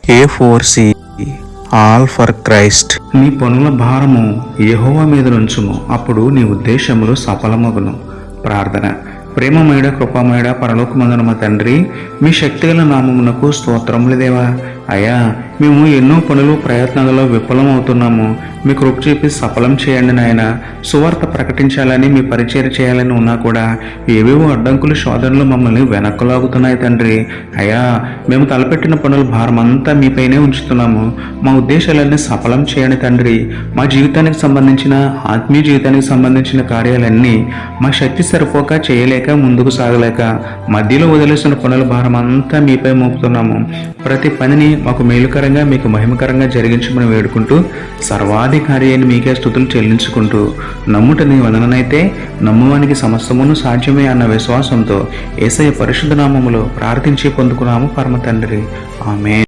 A4C all for Christ. నీ పనుల భారము యెహోవా మీద నుంచుము, అప్పుడు నీ ఉద్దేశములు సఫలమగును. ప్రార్థన. ప్రేమమయుడ, కృపామయుడ, పరలోకమందున మా తండ్రి, మీ శక్తిగల నామమునకు స్తోత్రములు దేవా. అయ్యా, మేము ఎన్నో పనులు ప్రయత్నాలలో విఫలం అవుతున్నాము. మీ కృప చూపి సఫలం చేయండి నాయన. సువార్త ప్రకటించాలని, మీ పరిచయం చేయాలని ఉన్నా కూడా ఏవేవో అడ్డంకులు, శోధనలు మమ్మల్ని వెనక్కు లాగుతున్నాయి తండ్రి. అయ్యా, మేము తలపెట్టిన పనుల భారం అంతా మీపైనే ఉంచుతున్నాము. మా ఉద్దేశాలన్నీ సఫలం చేయండి తండ్రి. మా జీవితానికి సంబంధించిన, ఆత్మీయ జీవితానికి సంబంధించిన కార్యాలన్నీ మా శక్తి సరిపోక చేయలేక, ముందుకు సాగలేక మధ్యలో వదిలేసిన పనుల భారం అంతా మీపై మోపుతున్నాము. ప్రతి పనిని మాకు మేలుకరంగా, మీకు మహిమకరంగా జరిగించమని వేడుకుంటూ, సర్వాధికారి అయిన మీకే స్తుతులు చెల్లించుకుంటూ, నమ్ముట నీ వదననైతే నమ్మువానికి సమస్తమును సాధ్యమే అన్న విశ్వాసంతో యేసయ్య పరిశుద్ధ నామములో ప్రార్థించి పొందుకున్నాము పరమ తండ్రి. ఆమేన్.